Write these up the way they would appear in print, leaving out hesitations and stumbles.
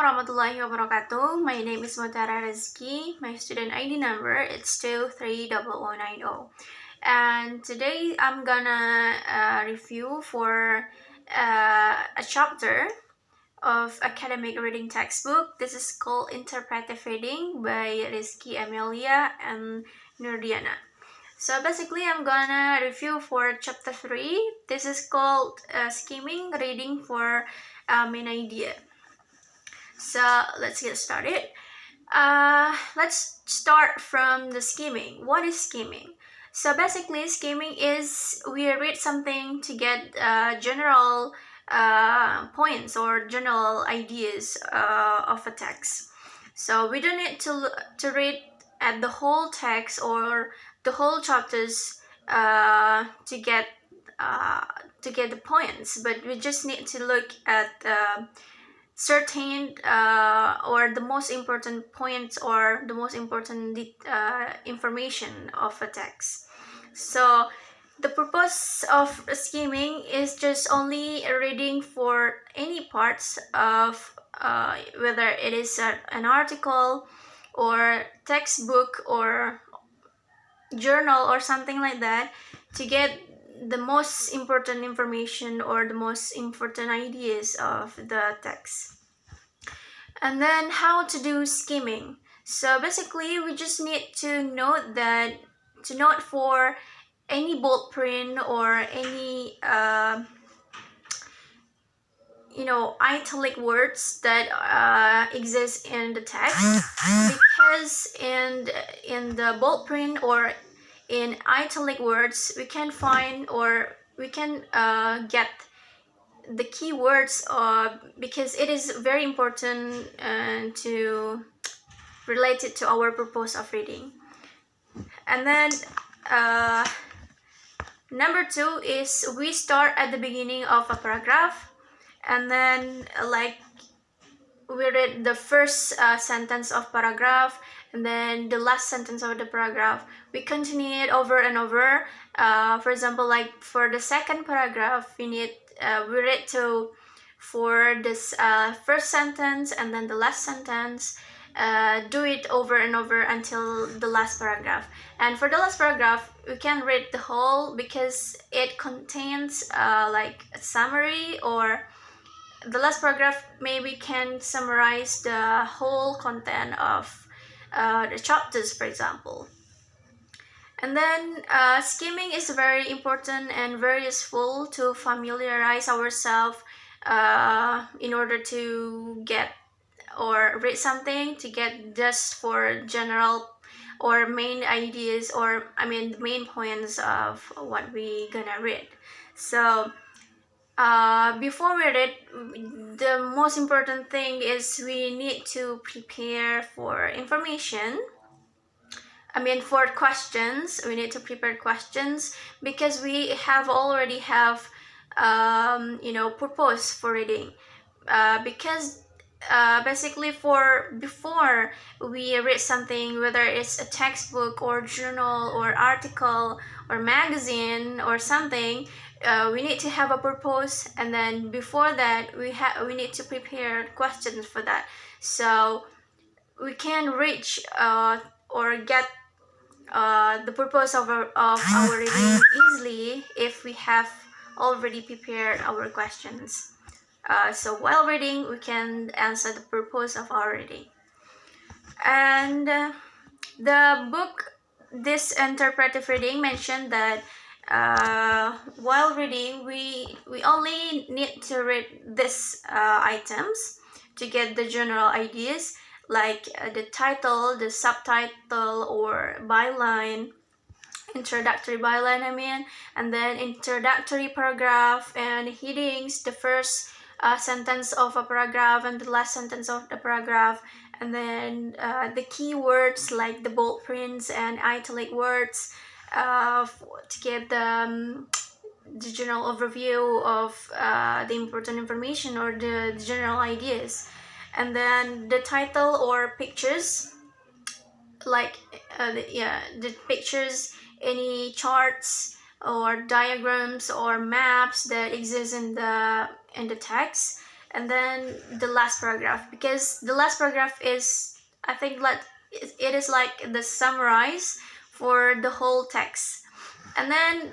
warahmatullahi wabarakatuh. My name is Mutara Rizki. My student ID number it's 2300090. And today I'm gonna review for a chapter of academic reading textbook. This is called Interpretive Reading by Rizky Amelia and Nurdiana. So basically I'm gonna review for chapter 3. This is called Skimming Reading for Main Idea. So let's get started. Let's start from the skimming. What is skimming? So basically skimming is we read something to get general points or general ideas of a text. So we don't need to read at the whole text or the whole chapters to get the points, but we just need to look at certain or the most important points or the most important information of a text. So the purpose of skimming is just only reading for any parts of whether it is an article or textbook or journal or something like that, to get the most important information or the most important ideas of the text. And then how to do skimming. So basically we just need to note for any bold print or any italic words that exist in the text, because in the bold print or in italic words we can find or we can get the keywords because it is very important to relate it to our purpose of reading. And then number 2 is we start at the beginning of a paragraph, and then like we read the first sentence of paragraph and then the last sentence of the paragraph. We continue it over and over. For example, like for the second paragraph we read for this first sentence and then the last sentence. Do it over and over until the last paragraph. And for the last paragraph we can read the whole because it contains like a summary, or the last paragraph maybe can summarize the whole content of the chapters, for example. And then skimming is very important and very useful to familiarize ourselves in order to get or read something, to get just for general or main ideas, or the main points of what we gonna read. So before we read, the most important thing is we need to prepare for information. For questions, we need to prepare questions because we already have purpose for reading. Because basically before we read something, whether it's a textbook or journal or article or magazine or something, we need to have a purpose, and then before that we need to prepare questions for that, so we can reach or get the purpose of our reading easily if we have already prepared our questions. So while reading we can answer the purpose of our reading. And the book, this interpretive reading, mentioned that while reading we only need to read these items to get the general ideas, like the title, the subtitle or byline, introductory byline and then introductory paragraph and headings, the first sentence of a paragraph and the last sentence of the paragraph, and then the keywords like the bold prints and italic words to get the general overview of the important information or the general ideas. And then the title or pictures, like the pictures, any charts or diagrams or maps that exist in the text, and then the last paragraph, because the last paragraph is, I think, like it is like the summarize for the whole text. And then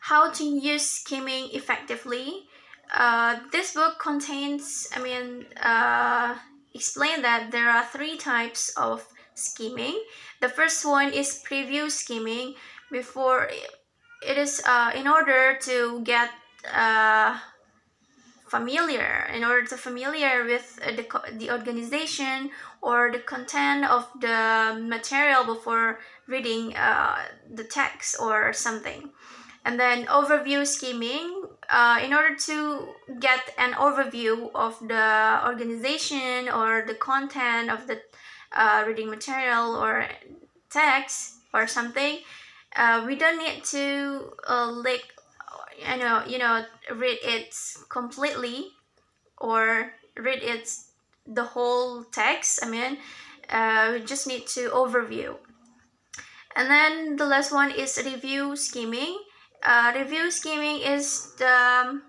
how to use skimming effectively. This book contains, explain that there are 3 types of skimming. The first one is preview skimming. Before it is in order to get familiar with the organization or the content of the material before reading the text or something. And then overview skimming, in order to get an overview of the organization or the content of the reading material or text or something. We don't need to read it completely or read it the whole text. We just need to overview. And then the last one is review skimming. Review skimming is the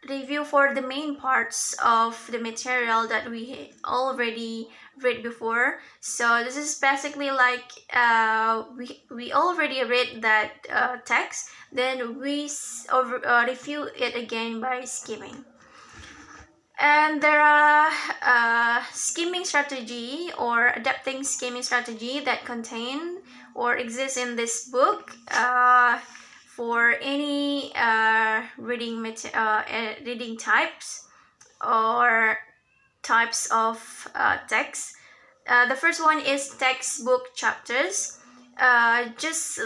review for the main parts of the material that we already read before. So this is basically like we already read that text, then we review it again by skimming. And there are skimming strategy or adapting skimming strategy that contain or exist in this book for any reading types or types of text. The first one is textbook chapters. Just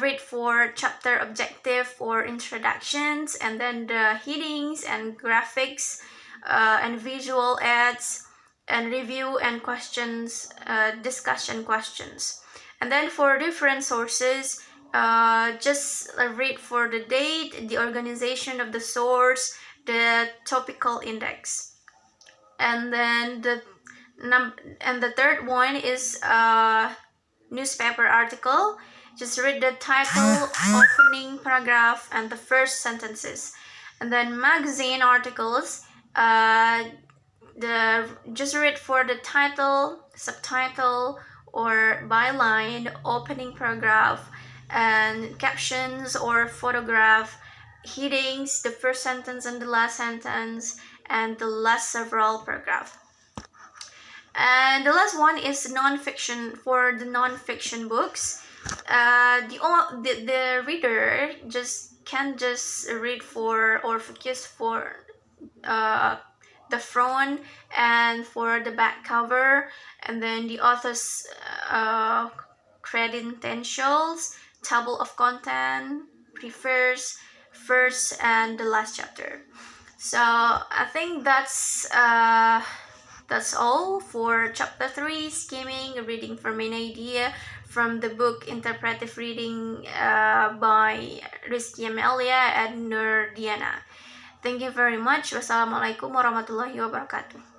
read for chapter objective or introductions, and then the headings and graphics and visual aids and review and questions, discussion questions. And then for different sources, just read for the date, the organization of the source, the topical index. And then the third one is newspaper article. Just read the title, opening paragraph, and the first sentences. And then magazine articles, just read for the title, subtitle, or byline, opening paragraph, and captions or photograph, headings, the first sentence and the last sentence, and the last several paragraph. And the last one is non-fiction. For the non-fiction books, the reader can just read for or focus for the front and for the back cover, and then the author's credentials, table of content, prefers, first and the last chapter. So I think that's all for chapter 3, skimming, reading for main idea, from the book Interpretive Reading by Rizky Amelia and Nur Diana. Thank you very much. Wassalamualaikum warahmatullahi wabarakatuh.